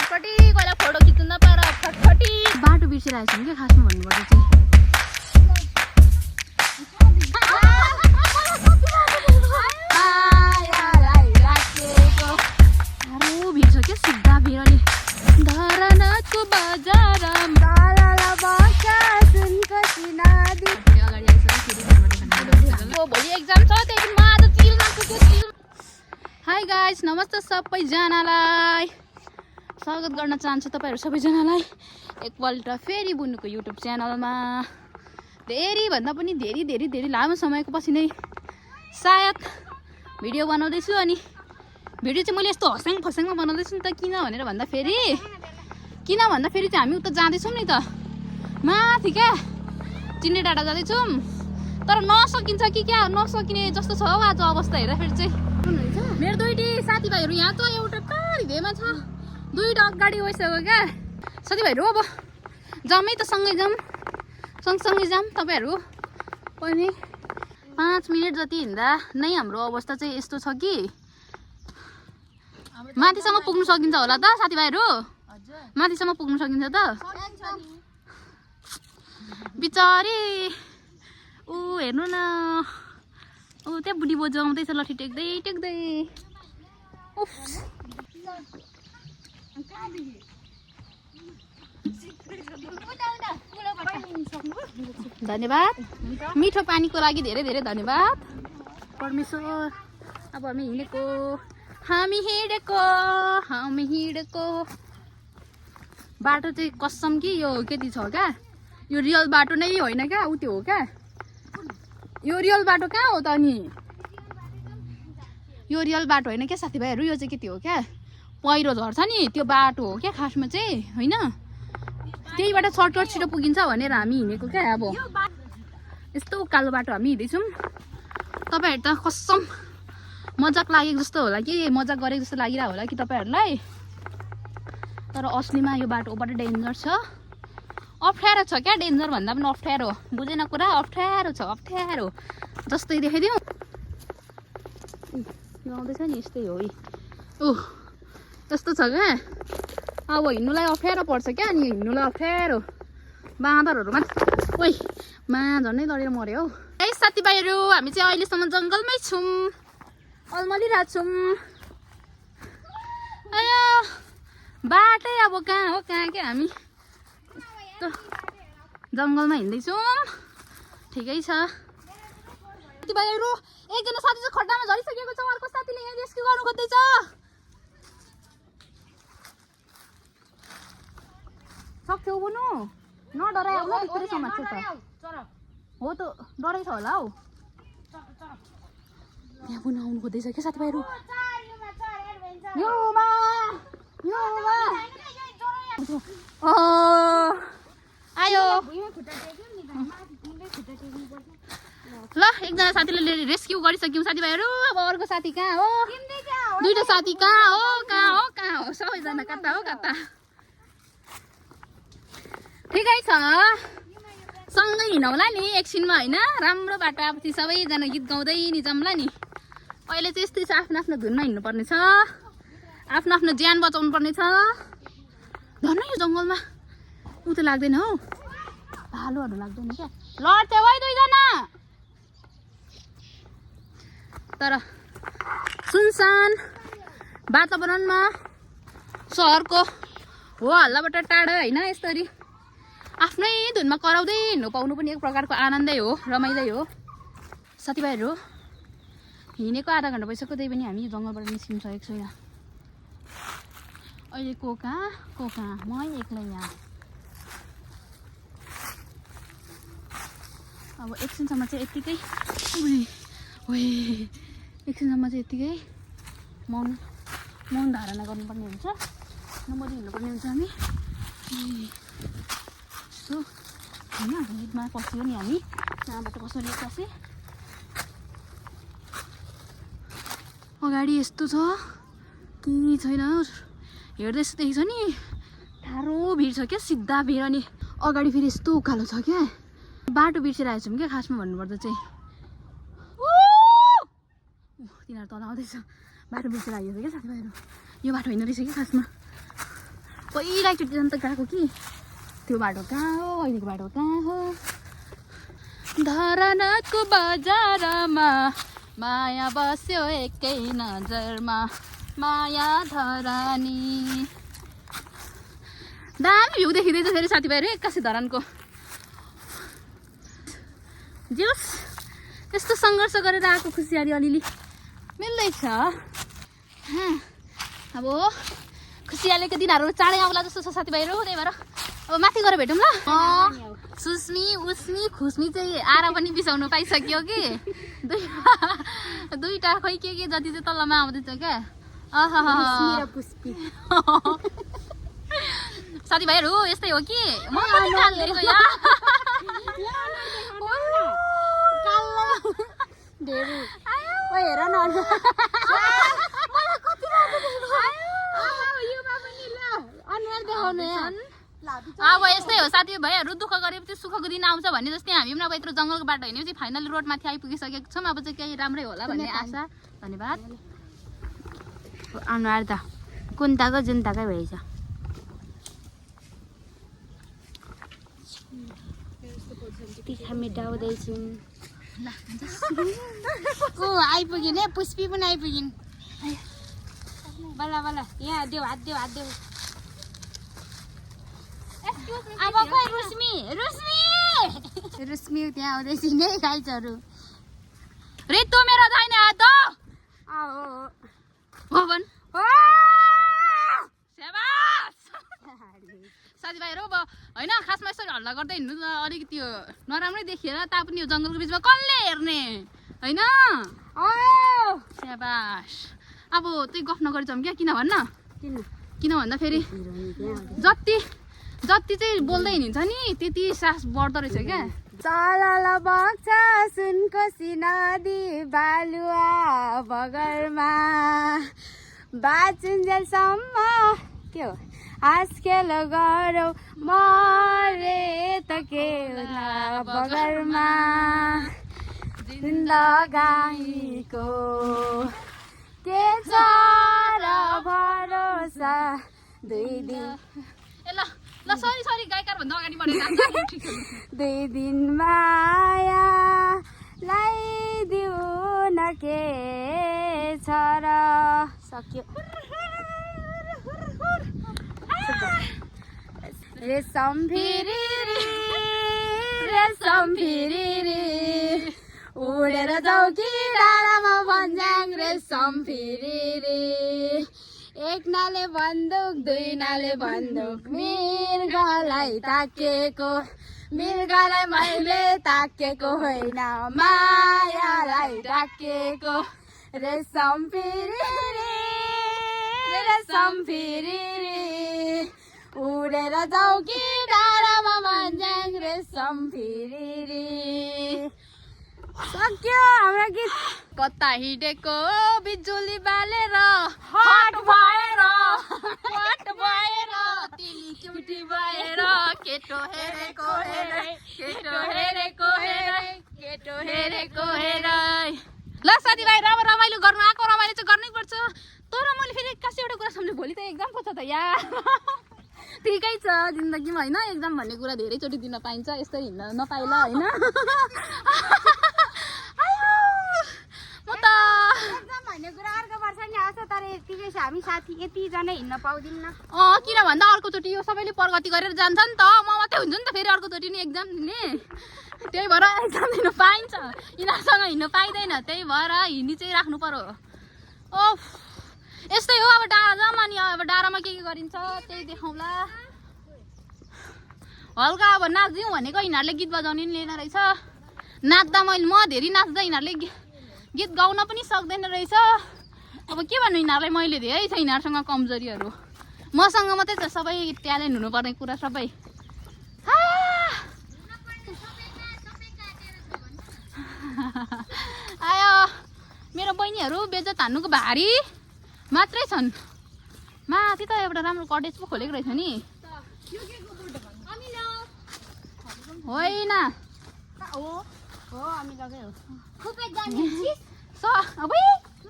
फटफटी कोहीलाई फोटो खिच्नु नपाएर फटफटी बाटो बिर्सिरहेको छौँ क्या खासमा भन्नुपर्दा चाहिँ साह्रो भिड छ क्या सिधा भिड अनि धरानाथको बजारमा भोलि एक्जाम छ त्यही दिन आज चिल लाग्छ। हाई गाइस, नमस्ते सबैजनालाई, स्वागत गर्न चाहन्छु तपाईँहरू सबैजनालाई एकपल्ट फेरि बुनुको युट्युब च्यानलमा। धेरैभन्दा पनि धेरै लामो समयको पछि नै सायद भिडियो बनाउँदैछु। अनि भिडियो चाहिँ मैले यस्तो हस्याङ फस्याङमा बनाउँदैछु नि त, किन भन्दाखेरि चाहिँ हामी उता जाँदैछौँ नि त, माथि क्या चिन्ने डाँडा जाँदैछौँ। तर नसकिन्छ कि क्या, नसकिने जस्तो छ हौ आज अवस्था हेर्दाखेरि चाहिँ। मेरो दुईटी साथीभाइहरू यहाँ त एउटा पारी भेमा छ, दुईवटा अगाडि गइसक्यो क्या साथीभाइहरू। अब जामै त सँगसँगै जाऊँ। तपाईँहरू पनि 5 मिनट जति हिँड्दा नै हाम्रो अवस्था चाहिँ यस्तो छ कि माथिसम्म पुग्नु सकिन्छ होला त साथीभाइहरू? माथिसम्म पुग्नु सकिन्छ त? बिचारी ऊ हेर्नु न, ऊ त्यहाँ बुढी बोजू आउँदैछ लट्ठी टेक्दै। उफ, धन्यवाद मिठो पानीको लागि, धेरै धन्यवाद परमेश्वर। अब हामी हिँडेको बाटो चाहिँ कसम कि यो केटी छ क्या, यो रियल बाटो नै होइन क्या, ऊ त्यो हो क्या, यो रियल बाटो कहाँ हो त? अनि यो रियल बाटो होइन क्या साथीभाइहरू, यो चाहिँ के त्यो हो क्या, पहिरो झर्छ नि त्यो बाटो हो क्या खासमा चाहिँ, होइन? त्यहीबाट सर्टकट छिटो पुगिन्छ भनेर हामी हिँडेको क्या। अब यस्तो उकालो बाटो हामी हिँड्दैछौँ। तपाईँहरू त कसम मजाक लागेको जस्तो होला कि, मजाक गरेको जस्तो लागिरहेको होला कि तपाईँहरूलाई, तर असलीमा यो बाटो बाट डेन्जर छ, अप्ठ्यारो छ क्या। डेन्जर भन्दा पनि अप्ठ्यारो, बुझेन कुरा? अप्ठ्यारो छ, अप्ठ्यारो जस्तै देखाइदिउँ। यो आउँदैछ नि, यस्तै हो। त्यस्तो छ क्या। अब हिँड्नुलाई अप्ठ्यारो पर्छ क्या, अनि हिँड्नुलाई अप्ठ्यारो बाँदरहरूमा ओइ झन्डै लडेर मऱ्यो हौ। है साथीभाइहरू, हामी चाहिँ अहिलेसम्म जङ्गलमै छौँ, अल्मलिरहेको छौँ। आयो बाटै अब कहाँ हो कहाँ क्या, हामी जङ्गलमा हिँड्दैछौँ, ठिकै छ साथीभाइहरू। एकजना साथी चाहिँ खड्डामा झरिसकेको छ, अर्को साथीले यहाँ रेस्क्यु गर्नु खोज्दैछ। सक्छौ बुनु? नडराइ आउनु, भित्रै समात्छ त हो त, डराइ छ होला हौ। यहाँ बुनु आउनु खोज्दैछ क्या साथीभाइहरू, आयो ल। एकजना साथीले रेस्क्यु गरिसक्यौँ साथीभाइहरू। अब अर्को साथी कहाँ हो? दुईटा साथी कहाँ हो सबैजना कता हो कता। ठिकै छ, सँगै हिँडौँला नि एकछिनमा, होइन? राम्रो बाटो आएपछि सबैजना गीत गाउँदै नि जाउँला नि। अहिले चाहिँ यस्तै छ, आफ्नो धुनमा हिँड्नुपर्ने छ, आफ्नो ज्यान बचाउनु पर्ने छ। धन्न यो जङ्गलमा ऊ त लाग्दैन हौ, भालुहरू लाग्दैन क्या, लड्थ्यो है दुईजना। तर सुनसान वातावरणमा सहरको हो हल्लाबाट टाढा, होइन? यसरी आफ्नै धुनमा कराउँदै हिँड्नु पाउनु पनि एक प्रकारको आनन्दै हो, रमाइलो हो साथीभाइहरू। हिँडेको आधा घन्टा भइसक्यो, त्यही पनि हामी जङ्गलबाट निस्किनु सकेको छैन। अहिले को कहाँ म एक्लै यहाँ। अब एकछिनसम्म चाहिँ यत्तिकै मौन धारणा गर्नुपर्ने हुन्छ, नम्बरी हिँड्नुपर्ने हुन्छ हामी। यस्तो होइन, गीतमा पस्यो नि हामी, यहाँबाट कसरी पसे अगाडि यस्तो छ कि छैन हेर्दै यस्तो देखिन्छ नि, टाढो भिड छ क्या, सिधा भिड। अनि अगाडि फेरि यस्तो उकालो छ क्या, बाटो बिर्सिरहेको छौँ क्या खासमा भन्नुपर्दा चाहिँ। तिनीहरू तल आउँदैछ, बाटो बिर्सिरहेको छ क्या साथीभाइहरू। यो बाटो होइन रहेछ कि खासमा, पहिलाचोटि अन्त गएको कि त्यो बाटो कहाँ हो अहिलेको बाटो कहाँ हो धरानको बजारमा माया बस्यो एकै नजरमा माया धरानी दामी भ्यू देखिँदैछ फेरि साथीभाइहरू एक्कासी धरानको जोस् यस्तो सङ्घर्ष गरेर आएको खुसियाली अलिअलि मिल्दैछ अब खुसियालीको दिनहरू चाँडै आउला जस्तो छ साथीभाइहरू त्यही भएर अब माथि गएर भेटौँ ल सुस्मी उस्मी खुस्मी चाहिँ आएर पनि बिसाउनु पाइसक्यो कि दुईवटा खोइ के जति चाहिँ तल्लोमा आउँदैछ क्या साथीभाइहरू यस्तै हो कि म पनि कालिदिएको हेर न अब यस्तै हो साथीभाइहरू दुःख गरेपछि सुखको दिन आउँछ भन्ने जस्तै हामी पनि अब यत्रो जङ्गलको बाटो हिँडेपछि फाइनली रोडमाथि आइपुगिसकेको छौँ अब चाहिँ केही राम्रै होला भन्ने आशा धन्यवाद अनुहार त कुन्ताको जुन्ताकै भएछ तिखा मेटाउँदैछौँ आइपुगिन् है पुष्पी पनि आइपुगिन् बल्ल बल्ल यहाँ देऊ हात देऊ अब खोइ रुस्मी त्यहाँ आउँदैछन् है गाइजहरू रितु मेरो दाहिने हात हो भन साथीभाइहरू अब होइन खासमा यसरी हल्ला गर्दै हिँड्नु त अलिकति त्यो नराम्रै देखिएर तापनि यो जङ्गलको बिचमा कसले हेर्ने होइन स्याबास अब त्यही गफ नगरिजाउँ क्या किन भन्न किन भन्दाखेरि जति चाहिँ बोल्दै हिँड्छ नि त्यति सास बढ्दो रहेछ क्या चलल बग्छ सुनको नदी बालुवा बगरमा बाचुन्जेलसम्म के हो हाँस खेल गरौँ मरे त के होला बगरमा जिन्दगानीको के छ र भरोसा दुई दिन ल सरी गायकार भन्दा अगाडि बढेर दुई दिन माया लाइदिउ न के छ र सक्यो रेशम फेरि उडेर जाऊ कि डाँडामा भन्ज्याङ रेशम फेरि एक नाले बन्दुक दुई नाले बन्दुक मृगलाई ताकेको मृगलाई मैले ताकेको होइन मायालाई ताकेको रेशम फेरि उडेर जाऊ कि डाँडामा भन्ज्याङ रेशम फेरि सक्यो हाम्रो गीत कता हिँडेको बिजुली बालेर हट भएर तिमी क्युटी भएर केटो हेरेको हेरै ल साथीभाइ अब रमाइलो गर्नु आएको रमाइलो चाहिँ गर्नै पर्छ तर मैले फेरि एक्कासी एउटा कुरा सम्झेँ भोलि त एक्जाम पो छ त यार ठिकै छ जिन्दगीमा होइन एक्जाम भन्ने कुरा धेरैचोटि दिन पाइन्छ यस्तै हिँड्न नपाइला होइन भन्ने कुरा अर्को वर्ष नि आउँछ तर यतिकै छ हामी साथी यतिजना हिँड्न पाउँदिन्न किन भन्दा अर्कोचोटि यो सबैले प्रगति गरेर जान्छ नि त म मात्रै हुन्छ नि त फेरि अर्कोचोटि नि एक्जाम दिने त्यही भएर एक्जाम दिन पाइन्छ यिनीहरूसँग हिँड्नु पाइँदैन त्यही भएर हिँडी चाहिँ राख्नु पर्यो ओफ यस्तै हो अब डाँडा जाऊँ अनि अब डाँडामा के गरिन्छ त्यही देखाउँला हल्का अब नाचिदिउँ भनेको यिनीहरूले गीत बजाउने नि लिएन रहेछ नाच्दा म धेरै नाच्दा यिनीहरूले गीत गाउन पनि सक्दैन रहेछ अब के भन्नु यिनीहरूलाई मैले धेरै छ यिनीहरूसँग कमजोरीहरू मसँग मात्रै त सबै ट्यालेन्ट हुनुपर्ने कुरा सबै आयो मेरो बहिनीहरू बेजत हान्नुको भारी मात्रै छन् माथि त एउटा राम्रो कटेज पो खोलेको रहेछ नि होइन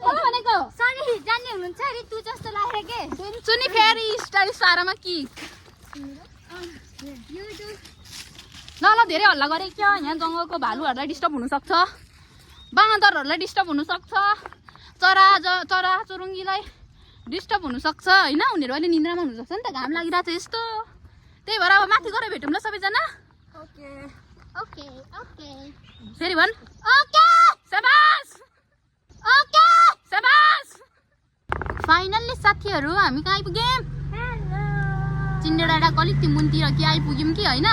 मलाई भनेको सरी जान्ने हुनुहुन्छ अरे तु जस्तो लागेर के सुन्छु नि फेरि स्टाइलिस पारामा किक ल ल धेरै हल्ला गरे क्या यहाँ जङ्गलको भालुहरूलाई डिस्टर्ब हुनसक्छ बाँदरहरूलाई डिस्टर्ब हुनसक्छ चरा चुरुङ्गीलाई डिस्टर्ब हुनसक्छ होइन उनीहरू अहिले निन्द्रामा हुनसक्छ नि त घाम लागिरहेको छ यस्तो त्यही भएर अब माथि गएर भेटौँ ल सबैजना ओके ओके ओके फेरि भन् ओके शाबास ओके शाबास फाइनल्ली साथीहरू हामी कहाँ आइपुग्यौँ चिन्डे डाँडाको अलिक मुनतिर कि आइपुग्यौँ कि होइन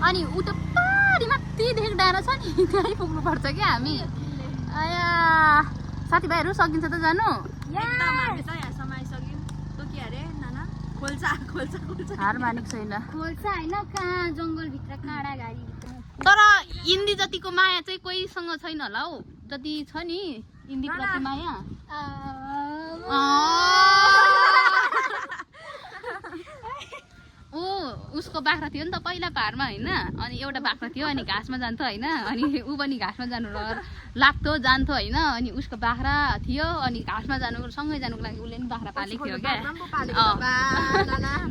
अनि ऊ त पारी माथि देखेको डाँडा छ नि त्यहाँ आइपुग्नुपर्छ क्या हामी आया साथीभाइहरू सकिन्छ त जानु हार मानेको छैन खोल्छ होइन कहाँ जङ्गलभित्र काँडा गाडी तर इन्दी जतिको माया चाहिँ कोहीसँग छैन होला हौ जति छ नि इन्दी प्रति माया उसको बाख्रा थियो नि त पहिला पाहाडमा होइन अनि एउटा बाख्रा थियो अनि घाँसमा जान्थ्यो होइन अनि ऊ पनि घाँसमा जानु लाग्थ्यो जान्थ्यो होइन अनि उसको बाख्रा थियो अनि घाँसमा सँगै जानुको लागि उसले पनि बाख्रा पालेको थियो क्या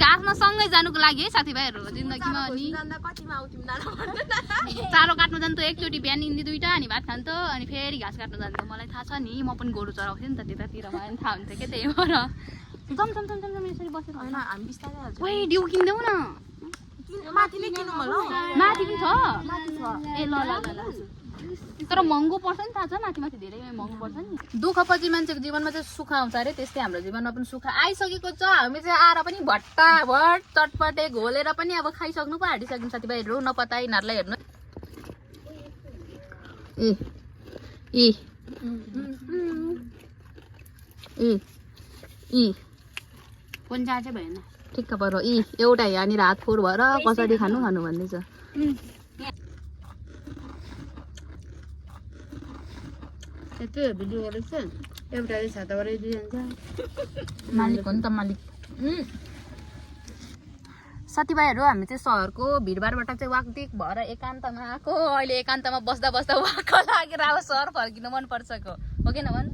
घाँसमा सँगै जानुको लागि है साथीभाइहरू जिन्दगीमा अनि चारो काट्नु जान्थ्यो एकचोटि बिहान इन्दी दुइटा अनि भात खान्थ्यो अनि फेरि घाँस काट्नु जान्थ्यो मलाई थाहा छ नि म पनि गोरु चराउँथेँ नि त त्यतातिर मलाई पनि थाहा हुन्छ क्या त्यही भएर जम यसरी बसेर होइन हामी बिस्तारै ओइ डिउ किन्दैउ न माथि नै किनौँ होला माथि पनि छ ए ल ल ल तर महँगो पर्छ नि थाहा छ माथि धेरै महँगो पर्छ नि दुःखपछि मान्छेको जीवनमा चाहिँ सुख आउँछ अरे त्यस्तै हाम्रो जीवनमा पनि सुख आइसकेको छ हामी चाहिँ आएर पनि भट्टाभट चटपटे घोलेर पनि अब खाइसक्नु पो हाटिसक्यौँ साथीभाइहरू नपता यिनीहरूलाई हेर्नु कुन चाहिँ भएन ठिक्क पऱ्यो एउटा यहाँनिर हात फोहोर भएर कसरी खानु भन्दैछ त्यो भिडियो गरेको छ एउटाले छाताबाट दिइन्छ मालिक हो नि त मालिक साथीभाइहरू हामी चाहिँ सहरको भिडभाडबाट चाहिँ वाकदिक भएर एकान्तमा आएको अहिले एकान्तमा बस्दा वाक्क लागेर अब सहर फर्किनु मनपर्छको हो कि नभन्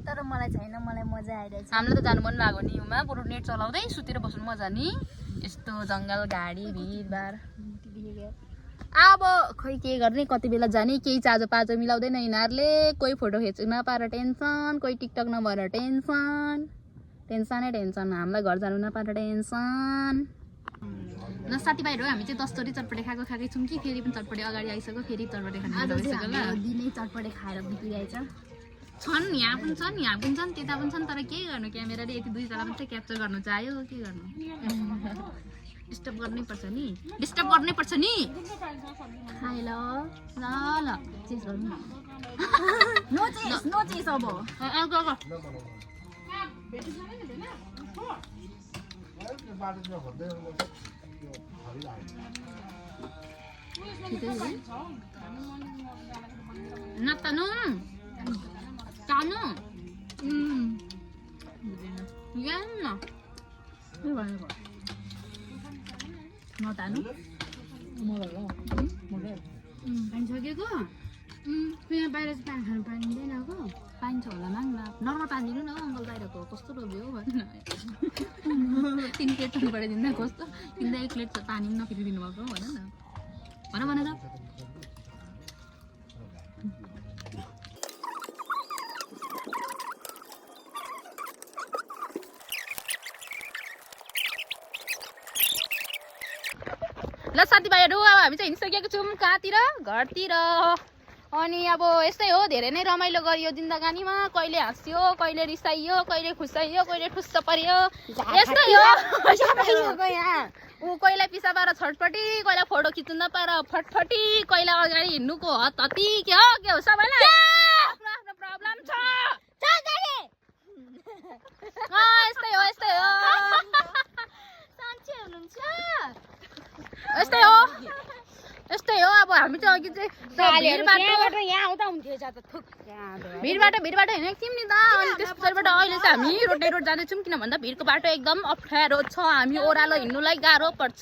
तर मलाई छैन मलाई मजा आइरहेछ हामीलाई त जानु मन लाग्यो नि युमा बरु नेट चलाउँदै सुतेर बस्नु मजा नि यस्तो जङ्गल गाडी भिडभाड अब खै के गर्ने कति बेला जाने केही चाँजो पाँचो मिलाउँदैन यिनीहरूले कोही फोटो खिच्न नपाएर टेन्सन कोही टिकटक नभएर टेन्सनै टेन्सन हामीलाई घर जानु नपाएर टेन्सन ल साथीभाइहरू हामी चाहिँ 10 चोटि चटपटे खाएकै छौँ कि फेरि पनि चटपटे अगाडि आइसक्यो फेरि चटपटे खानु दिनै चटपटे खाएर बितिरहेछ छन् यहाँ पनि छन् त्यता पनि छन् तर के गर्नु क्यामेराले यति दुई तला मात्रै क्याप्चर गर्नु चाह्यो के गर्नु डिस्टर्ब गर्नै पर्छ नि खाइ ल ल चेस गर्नु नो चेस अब नतानु तानु नतानु भनिसकेको यहाँ बाहिर चाहिँ पानी खानु पाइँदैन अब पाइन्छ होला माग्ला नर्मल पानी दिनु न अङ्कल बाहिरको कस्तो रोब्यो भन्नु 3 प्लेट पानीबाट दिँदा कस्तो किन्दा 1 प्लेट पानी पनि नफिरिदिनु भएको भन त ल साथीभाइहरू अब हामी चाहिँ हिँडिसकेको छौँ कहाँतिर घरतिर अनि अब यस्तै हो धेरै नै रमाइलो गरियो जिन्दगानीमा कहिले हाँस्यो कहिले रिसाइयो कहिले खुसाइयो कहिले ठुस्स पर्यो यस्तै हो ऊ कहिले पिसाबार छटपटी कहिले फोटो खिच्नु नपाएर फटफटी कहिले अगाडि हिँड्नुको हत्ती के हो सबैलाई आफ्नो आफ्नो प्रब्लम छ यस्तै हो यस्तै हो अब हामी चाहिँ अघि चाहिँ भिडबाट हिँडेको थियौँ नि त अनि त्यस पछाडिबाट अहिले चाहिँ हामी रोडै रोड जाँदैछौँ किन भन्दा भिडको बाटो एकदम अप्ठ्यारो छ हामी ओह्रालो हिँड्नुलाई गाह्रो पर्छ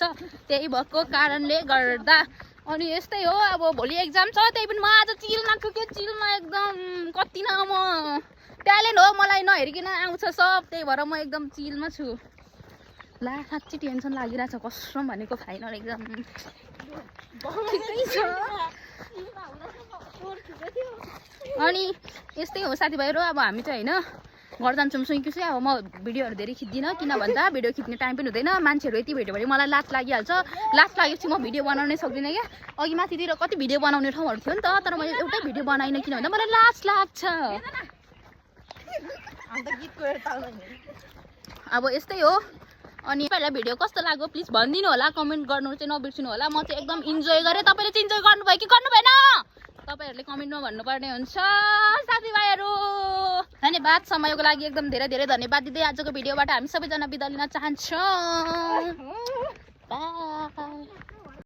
त्यही भएको कारणले गर्दा अनि यस्तै हो अब भोलि एक्जाम छ त्यही पनि म आज चिल्न एकदम कति न म ट्यालेन्ट हो मलाई नहेरिकन आउँछ सब त्यही भएर म एकदम चिलमा छु ला साँच्चै टेन्सन लागिरहेछ कसम भनेको फाइनल एक्जाम अनि यस्तै हो साथीभाइहरू अब हामी चाहिँ होइन घर जान्छौँ सुइँकी चाहिँ अब म भिडियोहरू धेरै खिच्दिनँ किन भन्दा भिडियो खिच्ने टाइम पनि हुँदैन मान्छेहरू यति भेट्यो भने मलाई लाज लागिहाल्छ लाज लागेपछि म भिडियो बनाउनै सक्दिनँ क्या अघि माथितिर कति भिडियो बनाउने ठाउँहरू थियो नि त तर मैले एउटै भिडियो बनाइनँ किन भन्दा मलाई लाज लाग्छ अब यस्तै हो अनि पहिला भिडियो कस्तो लाग्यो प्लिज भनिदिनु होला कमेन्ट गर्नु चाहिँ नबिर्सिनु होला म चाहिँ एकदम इन्जोय गरेँ तपाईँले चाहिँ इन्जोय गर्नुभयो कि गर्नु भएन तपाईँहरूले कमेन्टमा भन्नुपर्ने हुन्छ साथीभाइहरू धन्यवाद समयको लागि एकदम धेरै धेरै धन्यवाद दिँदै आजको भिडियोबाट हामी सबैजना बिदा लिन चाहन्छौँ